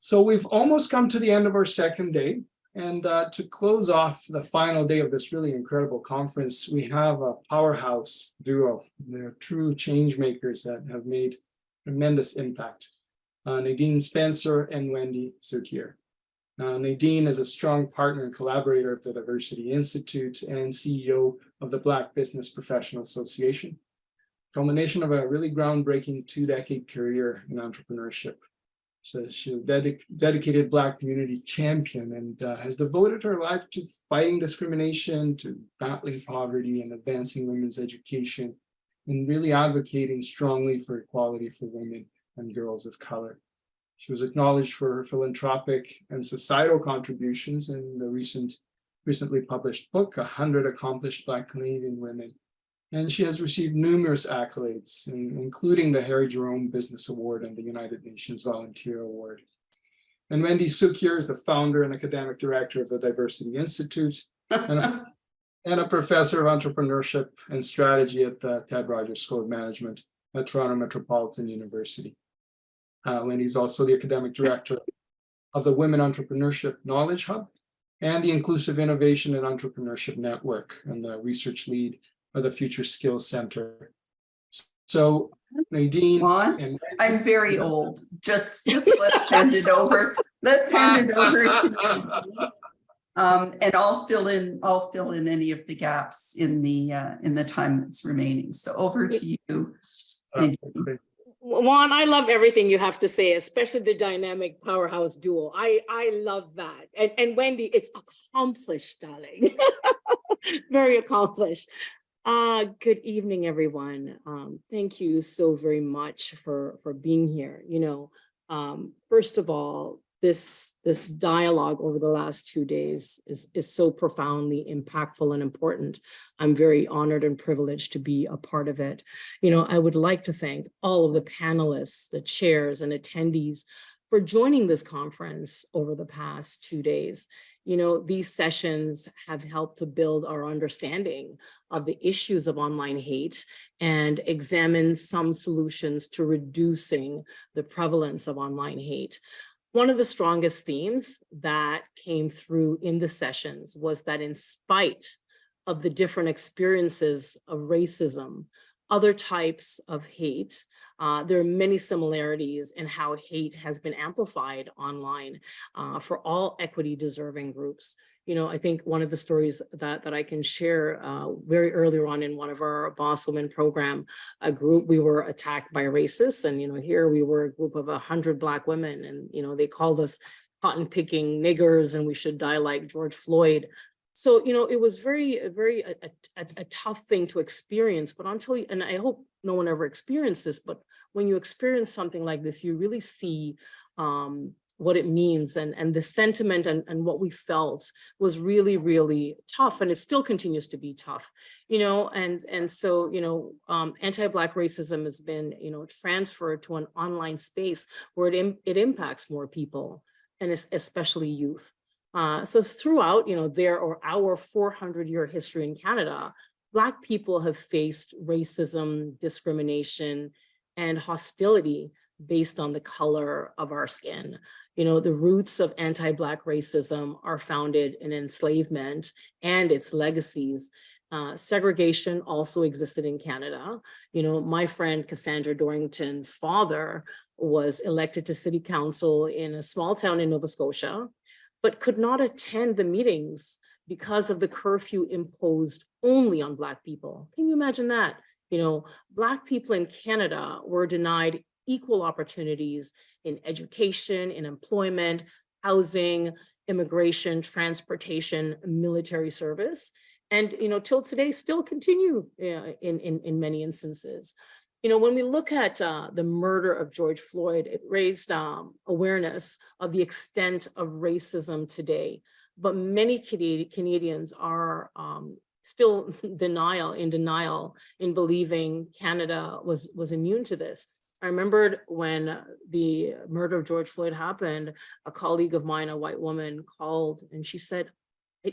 So we've almost come to the end of our second day. And to close off the final day of this really incredible conference, we have a powerhouse duo. They're true change makers that have made tremendous impact. Nadine Spencer and Wendy Cukier. Nadine is a strong partner and collaborator of the Diversity Institute and CEO of the Black Business Professional Association. Culmination of a really groundbreaking 2-decade career in entrepreneurship. So she's a dedicated Black community champion and has devoted her life to fighting discrimination, to battling poverty and advancing women's education, and really advocating strongly for equality for women and girls of color. She was acknowledged for her philanthropic and societal contributions in the recently published book, 100 Accomplished Black Canadian Women. And she has received numerous accolades, including the Harry Jerome Business Award and the United Nations Volunteer Award. And Wendy Cukier is the founder and academic director of the Diversity Institute and a professor of entrepreneurship and strategy at the Ted Rogers School of Management at Toronto Metropolitan University. Wendy's also the academic director of the Women Entrepreneurship Knowledge Hub and the Inclusive Innovation and Entrepreneurship Network and the research lead of the Future Skills Center. So Nadine, Juan, I'm very old. Just let's hand it over. Let's hand it over to you. And I'll fill in any of the gaps in the time that's remaining. So over to you. Juan, I love everything you have to say, especially the dynamic powerhouse duo. I love that. And Wendy, it's accomplished, darling. Very accomplished. Good evening, everyone. Thank you so very much for being here. First of all, this dialogue over the last 2 days is so profoundly impactful and important. I'm very honored and privileged to be a part of it. I would like to thank all of the panelists, the chairs and attendees for joining this conference over the past 2 days. These sessions have helped to build our understanding of the issues of online hate and examine some solutions to reducing the prevalence of online hate. One of the strongest themes that came through in the sessions was that in spite of the different experiences of racism, other types of hate, there are many similarities in how hate has been amplified online for all equity deserving groups. I think one of the stories that I can share very early on in one of our Boss Women program, a group, we were attacked by racists. And, here we were a group of 100 Black women and, they called us cotton picking niggers and we should die like George Floyd. So, it was very a tough thing to experience, but and I hope no one ever experienced this, but when you experience something like this, you really see what it means and the sentiment and what we felt was really, really tough. And it still continues to be tough, and so, anti-Black racism has been, transferred to an online space where it impacts more people and especially youth. So throughout, our 400-year history in Canada, Black people have faced racism, discrimination, and hostility based on the color of our skin. The roots of anti-Black racism are founded in enslavement and its legacies. Segregation also existed in Canada. My friend Cassandra Dorrington's father was elected to city council in a small town in Nova Scotia, but could not attend the meetings because of the curfew imposed only on Black people. Can you imagine that? Black people in Canada were denied equal opportunities in education, in employment, housing, immigration, transportation, military service, and till today still continue in many instances. When we look at the murder of George Floyd, it raised awareness of the extent of racism today. But many Canadians are still in denial in believing Canada was immune to this. I remembered when the murder of George Floyd happened, a colleague of mine, a white woman, called and she said,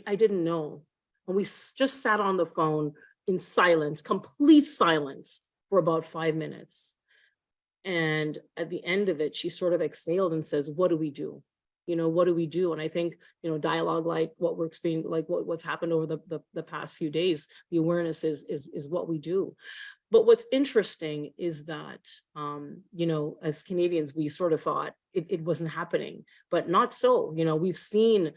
I didn't know. And we just sat on the phone in silence, complete silence, for about 5 minutes. And at the end of it, she sort of exhaled and says, what do we do? What do we do? And I think, dialogue like what we're experiencing, like what's happened over the past few days, the awareness is what we do. But what's interesting is that, as Canadians, we sort of thought it wasn't happening, but not so. We've seen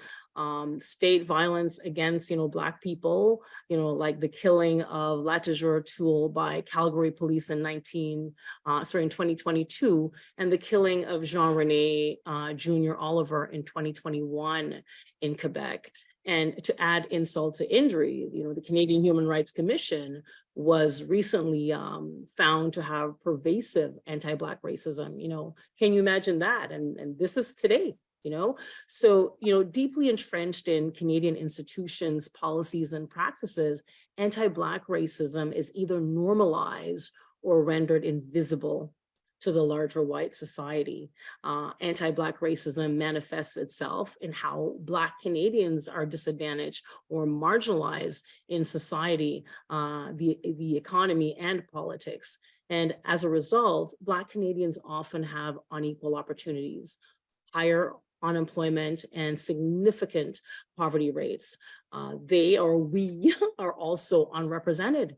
state violence against, Black people, like the killing of Latijur Toole by Calgary police in 2022, and the killing of Jean-René Jr. Oliver in 2021 in Quebec. And to add insult to injury, the Canadian Human Rights Commission was recently found to have pervasive anti-Black racism. Can you imagine that? And this is today, So, deeply entrenched in Canadian institutions, policies, and practices, anti-Black racism is either normalized or rendered invisible to the larger white society. Anti-Black racism manifests itself in how Black Canadians are disadvantaged or marginalized in society, the economy, and politics. And as a result, Black Canadians often have unequal opportunities, higher unemployment, and significant poverty rates. We are also overrepresented.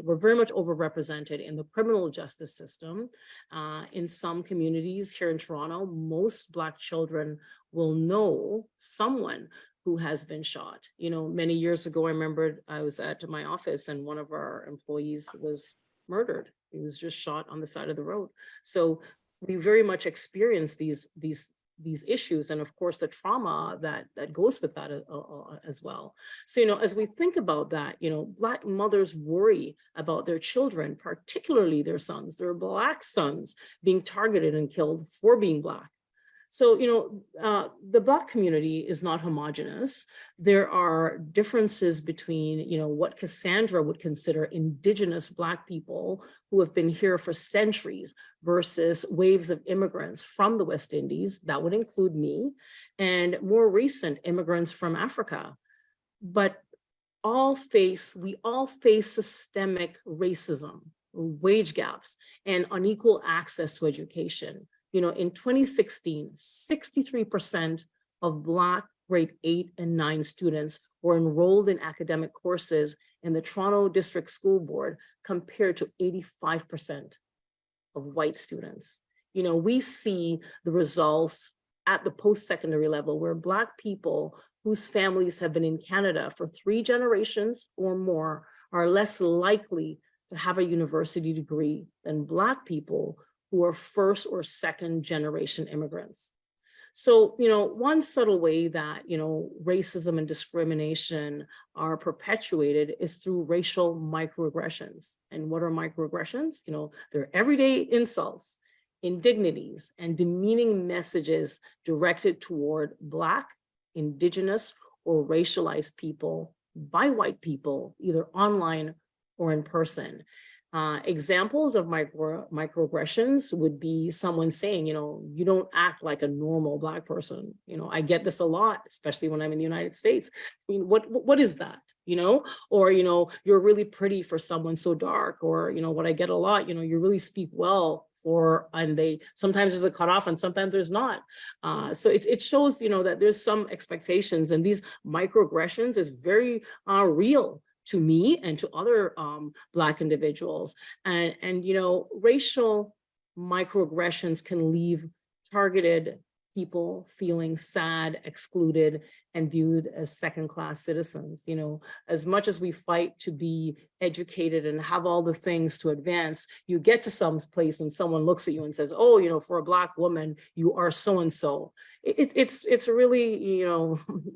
We're very much overrepresented in the criminal justice system. In some communities here in Toronto, most Black children will know someone who has been shot. Many years ago, I remembered I was at my office and one of our employees was murdered. He was just shot on the side of the road. So we very much experience these issues, and of course the trauma that goes with that as well. So as we think about that, Black mothers worry about their children, particularly their sons, their Black sons, being targeted and killed for being Black. So the Black community is not homogenous. There are differences between what Cassandra would consider Indigenous Black people who have been here for centuries versus waves of immigrants from the West Indies, that would include me, and more recent immigrants from Africa. But we all face systemic racism, wage gaps, and unequal access to education. In 2016, 63% of Black grade 8 and 9 students were enrolled in academic courses in the Toronto District School Board, compared to 85% of white students. We see the results at the post-secondary level, where Black people whose families have been in Canada for 3 generations or more are less likely to have a university degree than Black people who are first or second generation immigrants. So, one subtle way that, racism and discrimination are perpetuated is through racial microaggressions. And what are microaggressions? They're everyday insults, indignities, and demeaning messages directed toward Black, Indigenous, or racialized people by white people, either online or in person. Examples of microaggressions would be someone saying, you don't act like a normal Black person. I get this a lot, especially when I'm in the United States. I mean, what is that? Or, you're really pretty for someone so dark, or, what I get a lot, you really speak well and sometimes there's a cutoff and sometimes there's not. So it shows, that there's some expectations, and these microaggressions is very real to me and to other Black individuals. And racial microaggressions can leave targeted people feeling sad, excluded, and viewed as second-class citizens. As much as we fight to be educated and have all the things to advance, you get to some place and someone looks at you and says, oh, for a Black woman, you are so-and-so. It's really,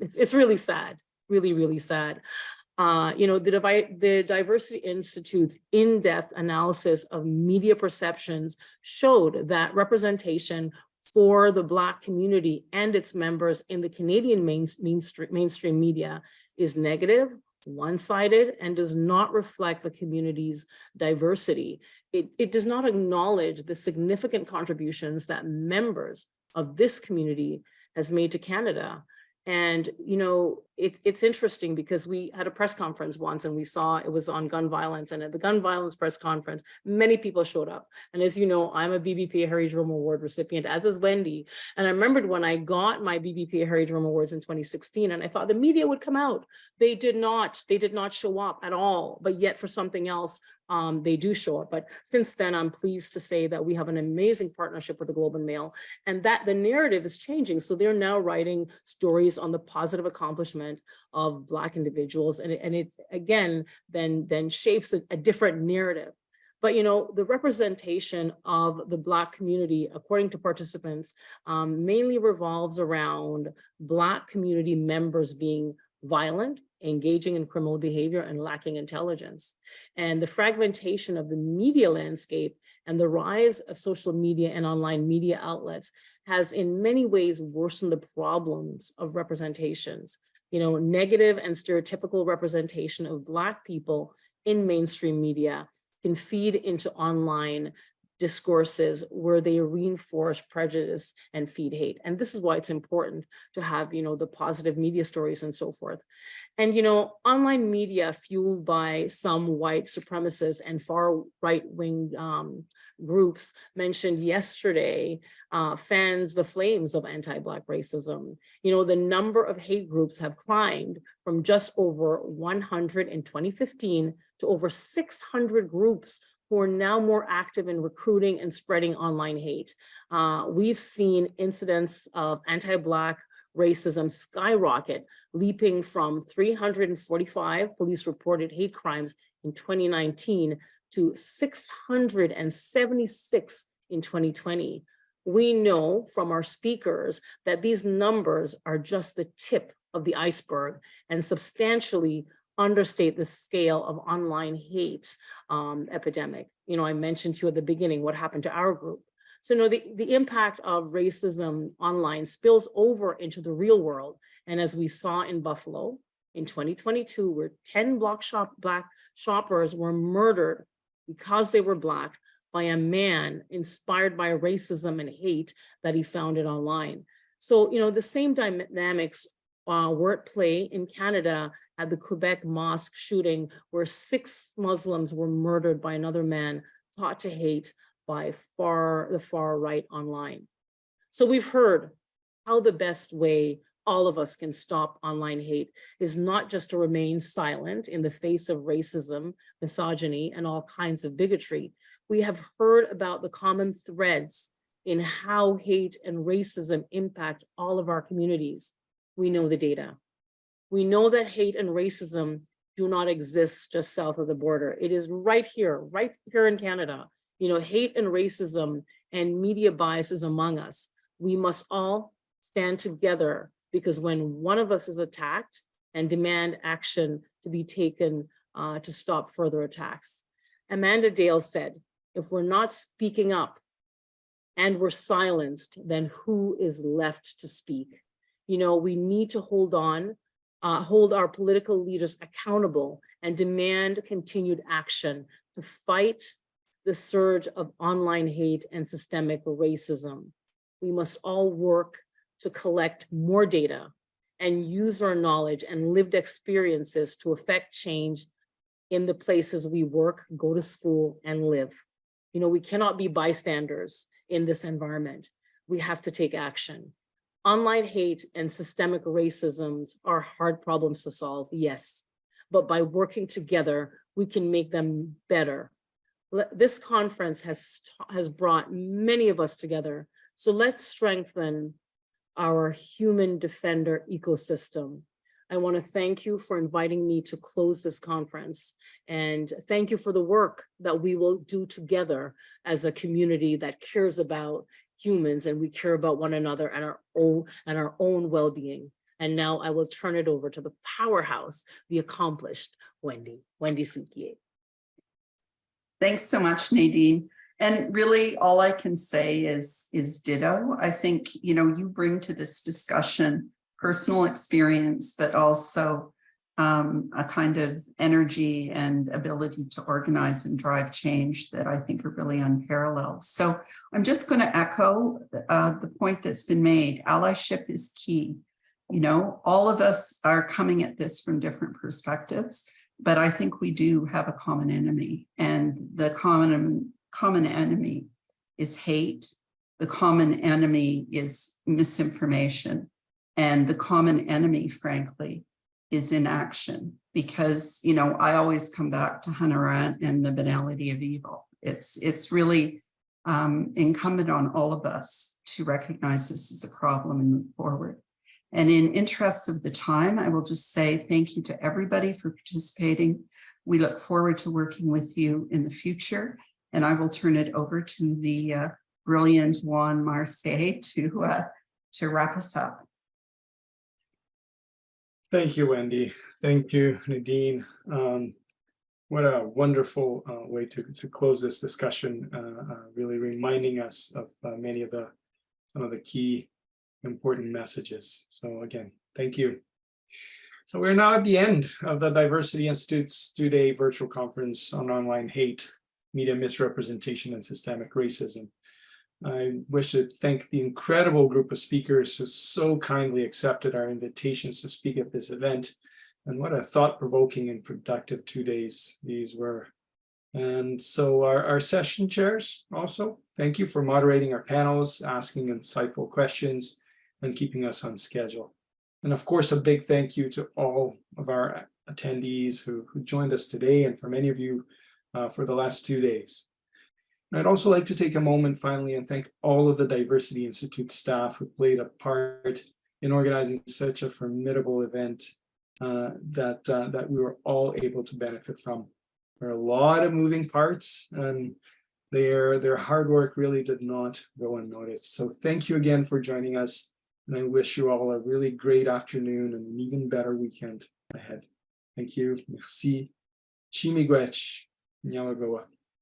it's really sad, really, really sad. The Diversity Institute's in-depth analysis of media perceptions showed that representation for the Black community and its members in the Canadian mainstream media is negative, one-sided, and does not reflect the community's diversity. It does not acknowledge the significant contributions that members of this community has made to Canada. And, you know, it's interesting because we had a press conference once and we saw it was on gun violence, and at the gun violence press conference, many people showed up. And as you know, I'm a BBPA Harry Jerome Award recipient, as is Wendy. And I remembered when I got my BBPA Harry Jerome Awards in 2016, and I thought the media would come out. They did not show up at all, but yet for something else, they do show up. But since then, I'm pleased to say that we have an amazing partnership with the Globe and Mail, and that the narrative is changing. So they're now writing stories on the positive accomplishment of Black individuals, and it again then shapes a different narrative. But you know, the representation of the Black community, according to participants, mainly revolves around Black community members being violent, engaging in criminal behavior, and lacking intelligence. And the fragmentation of the media landscape and the rise of social media and online media outlets has in many ways worsened the problems of representations. You know, negative and stereotypical representation of Black people in mainstream media can feed into online discourses where they reinforce prejudice and feed hate. And this is why it's important to have, you know, the positive media stories and so forth. And, you know, online media fueled by some white supremacists and far right-wing groups mentioned yesterday fans the flames of anti-Black racism. You know, the number of hate groups have climbed from just over 100 in 2015 to over 600 groups who are now more active in recruiting and spreading online hate. We've seen incidents of anti-Black racism skyrocket, leaping from 345 police reported hate crimes in 2019 to 676 in 2020. We know from our speakers that these numbers are just the tip of the iceberg and substantially understate the scale of online hate epidemic. You know, I mentioned to you at the beginning what happened to our group. So no, the impact of racism online spills over into the real world. And as we saw in Buffalo in 2022, where 10 Black shoppers were murdered because they were Black by a man inspired by racism and hate that he found it online. So, you know, the same dynamics were at play in Canada at the Quebec mosque shooting, where 6 Muslims were murdered by another man taught to hate by the far right online. So we've heard how the best way all of us can stop online hate is not just to remain silent in the face of racism, misogyny, and all kinds of bigotry. We have heard about the common threads in how hate and racism impact all of our communities. We know the data. We know that hate and racism do not exist just south of the border. It is right here in Canada. You know, hate and racism and media bias is among us. We must all stand together, because when one of us is attacked, and demand action to be taken to stop further attacks. Amanda Dale said, if we're not speaking up and we're silenced, then who is left to speak? You know, we need to hold our political leaders accountable and demand continued action to fight the surge of online hate and systemic racism. We must all work to collect more data and use our knowledge and lived experiences to affect change in the places we work, go to school, and live. You know, we cannot be bystanders in this environment. We have to take action. Online hate and systemic racisms are hard problems to solve, yes, but by working together, we can make them better. This conference has brought many of us together, so let's strengthen our human defender ecosystem. I want to thank you for inviting me to close this conference, and thank you for the work that we will do together as a community that cares about humans, and we care about one another and our own well-being. And now I will turn it over to the powerhouse, the accomplished Wendy Cukier. Thanks so much, Nadine. And really all I can say is ditto. I think, you know, you bring to this discussion personal experience, but also a kind of energy and ability to organize and drive change that I think are really unparalleled. So I'm just going to echo the point that's been made. Allyship is key. You know, all of us are coming at this from different perspectives, but I think we do have a common enemy, and the common enemy is hate. The common enemy is misinformation, and the common enemy, frankly, is inaction. Because, you know, I always come back to Hannah Arendt and the banality of evil. It's really incumbent on all of us to recognize this as a problem and move forward. And in interest of the time, I will just say thank you to everybody for participating. We look forward to working with you in the future. And I will turn it over to the brilliant Juan Marseille to wrap us up. Thank you, Wendy. Thank you, Nadine. What a wonderful way to close this discussion, really reminding us of some of the key important messages. So again, thank you. So we're now at the end of the Diversity Institute's two-day virtual conference on online hate, media misrepresentation, and systemic racism. I wish to thank the incredible group of speakers who so kindly accepted our invitations to speak at this event. And what a thought-provoking and productive 2 days these were. And so our session chairs also, thank you for moderating our panels, asking insightful questions, and keeping us on schedule. And of course, a big thank you to all of our attendees who joined us today, and for many of you for the last 2 days. And I'd also like to take a moment finally and thank all of the Diversity Institute staff who played a part in organizing such a formidable event that we were all able to benefit from. There are a lot of moving parts, and their hard work really did not go unnoticed. So thank you again for joining us, and I wish you all a really great afternoon and an even better weekend ahead. Thank you. Merci. Chimigwech. Nyamagoa.